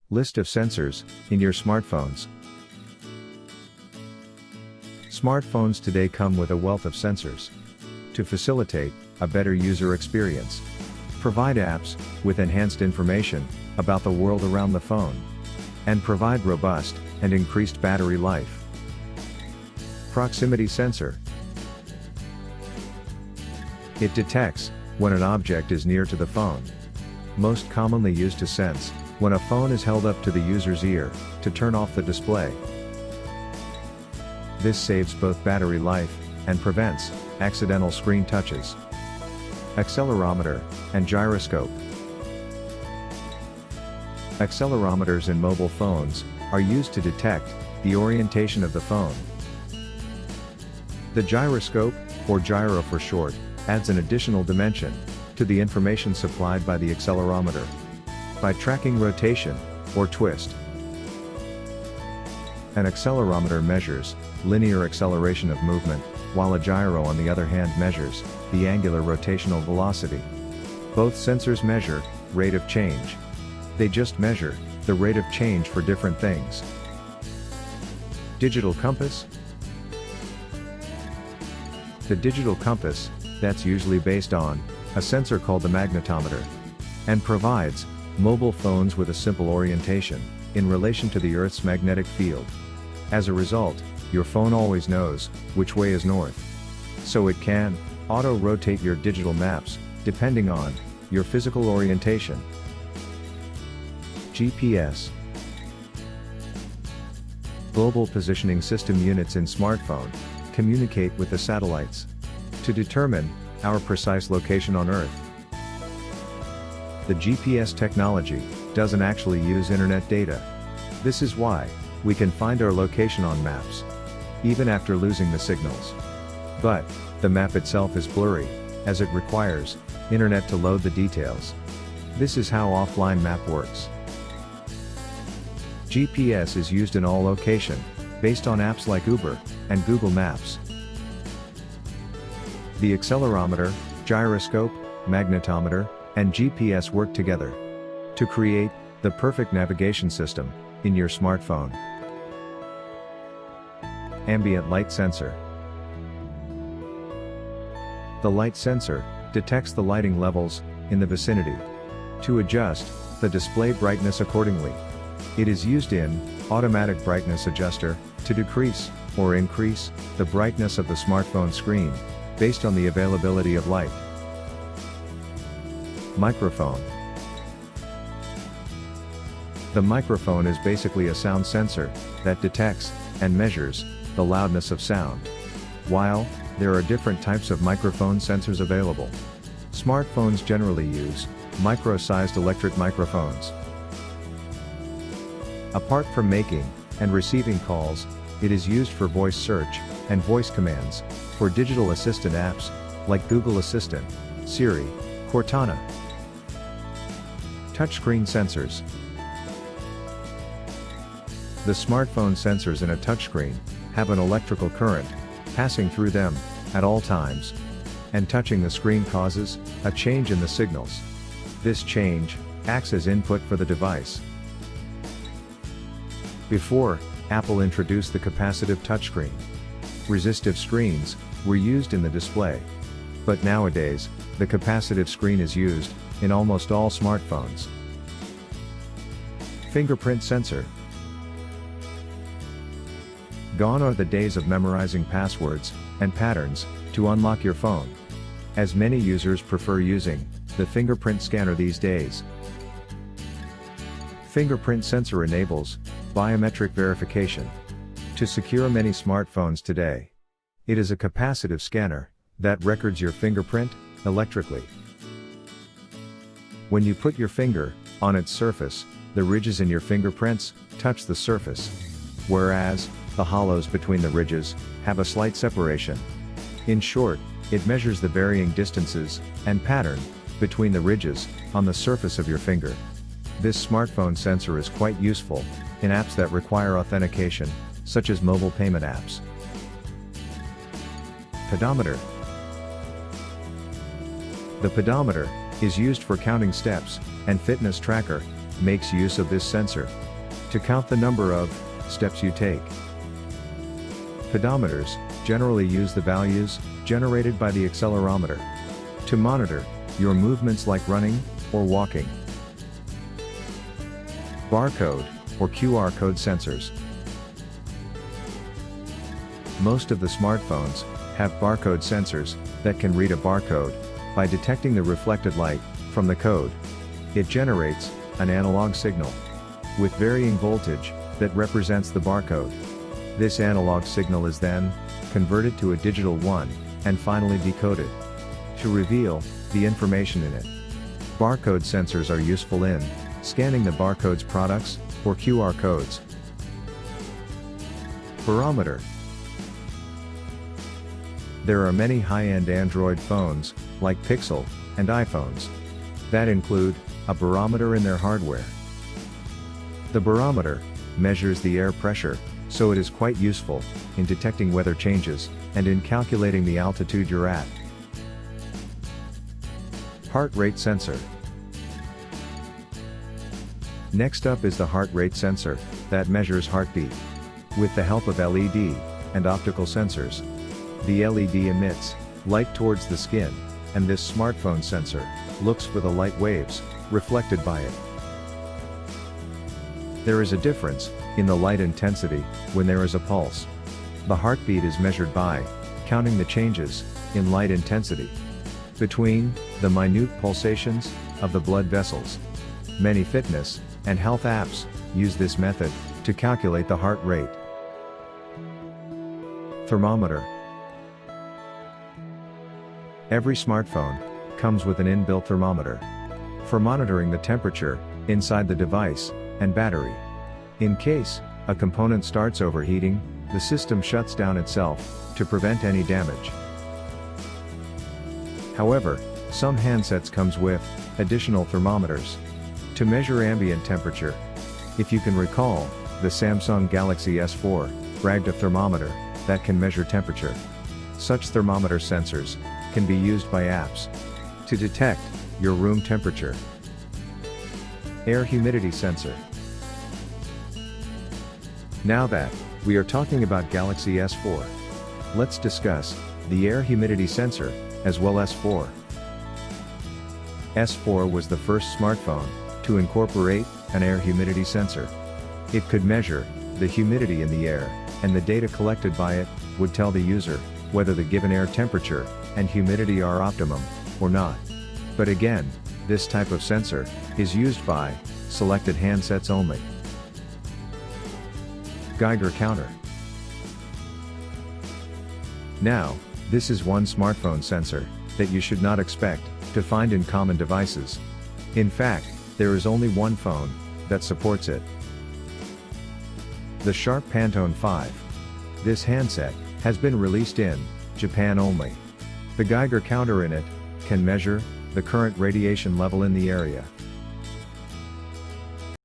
List of sensors in your smartphones. Smartphones today come with a wealth of sensors to facilitate a better user experience. Provide apps with enhanced information about the world around the phone, and provide robust and increased battery life. Proximity sensor. It detects when an object is near to the phone. Most commonly used to sense when a phone is held up to the user's ear to turn off the display. This saves both battery life and prevents accidental screen touches. Accelerometer and gyroscope. Accelerometers in mobile phones are used to detect the orientation of the phone. The gyroscope, or gyro for short, adds an additional dimension to the information supplied by the accelerometer by tracking rotation or twist. An accelerometer measures linear acceleration of movement, while a gyro on the other hand measures the angular rotational velocity. Both sensors measure rate of change. They just measure the rate of change for different things. Digital compass. The digital compass, that's usually based on a sensor called the magnetometer, and provides mobile phones with a simple orientation in relation to the Earth's magnetic field. As a result, your phone always knows which way is north. So it can auto-rotate your digital maps depending on your physical orientation. GPS. Global Positioning System units in smartphone communicate with the satellites to determine our precise location on Earth. The GPS technology doesn't actually use internet data. This is why we can find our location on maps, even after losing the signals. But the map itself is blurry, as it requires internet to load the details. This is how offline map works. GPS is used in all location, based on apps like Uber and Google Maps. The accelerometer, gyroscope, magnetometer, and GPS work together to create the perfect navigation system in your smartphone. Ambient light sensor. The light sensor detects the lighting levels in the vicinity to adjust the display brightness accordingly. It is used in automatic brightness adjuster to decrease or increase the brightness of the smartphone screen based on the availability of light. Microphone. The microphone is basically a sound sensor that detects and measures the loudness of sound. While there are different types of microphone sensors available, smartphones generally use micro-sized electric microphones. Apart from making and receiving calls, it is used for voice search and voice commands for digital assistant apps like Google Assistant, Siri, Cortana. Touchscreen sensors. The smartphone sensors in a touchscreen have an electrical current passing through them at all times, and touching the screen causes a change in the signals. This change acts as input for the device. Before Apple introduced the capacitive touchscreen, resistive screens were used in the display. But nowadays, the capacitive screen is used in almost all smartphones. Fingerprint sensor. Gone are the days of memorizing passwords and patterns to unlock your phone, as many users prefer using the fingerprint scanner these days. Fingerprint sensor enables biometric verification to secure many smartphones today. It is a capacitive scanner that records your fingerprint electrically. When you put your finger on its surface, the ridges in your fingerprints touch the surface, whereas the hollows between the ridges have a slight separation. In short, it measures the varying distances and pattern between the ridges on the surface of your finger. This smartphone sensor is quite useful in apps that require authentication, such as mobile payment apps. Pedometer. The pedometer is used for counting steps and fitness tracker makes use of this sensor to count the number of steps you take. Pedometers generally use the values generated by the accelerometer to monitor your movements like running or walking. Barcode or QR code sensors. Most of the smartphones have barcode sensors that can read a barcode by detecting the reflected light from the code. It generates an analog signal with varying voltage that represents the barcode. This analog signal is then converted to a digital one and finally decoded to reveal the information in it. Barcode sensors are useful in scanning the barcode's products or QR codes. Barometer. There are many high-end Android phones, like Pixel and iPhones, that include a barometer in their hardware. The barometer measures the air pressure, so it is quite useful in detecting weather changes and in calculating the altitude you're at. Heart rate sensor. Next up is the heart rate sensor that measures heartbeat. With the help of LED and optical sensors, the LED emits light towards the skin, and this smartphone sensor looks for the light waves reflected by it. There is a difference in the light intensity when there is a pulse. The heartbeat is measured by counting the changes in light intensity between the minute pulsations of the blood vessels. Many fitness and health apps use this method to calculate the heart rate. Thermometer. Every smartphone comes with an inbuilt thermometer for monitoring the temperature inside the device and battery. In case a component starts overheating, the system shuts down itself to prevent any damage. However, some handsets comes with additional thermometers to measure ambient temperature. If you can recall, the Samsung Galaxy S4 bragged a thermometer that can measure temperature. Such thermometer sensors can be used by apps to detect your room temperature. Air humidity sensor. Now that we are talking about Galaxy S4, let's discuss the air humidity sensor as well as S4. S4 was the first smartphone to incorporate an air humidity sensor. It could measure the humidity in the air, and the data collected by it would tell the user whether the given air temperature and humidity are optimum or not. But again, this type of sensor is used by selected handsets only. Geiger counter. Now, this is one smartphone sensor that you should not expect to find in common devices. In fact, there is only one phone that supports it. The Sharp Pantone 5. This handset has been released in Japan only. The Geiger counter in it can measure the current radiation level in the area.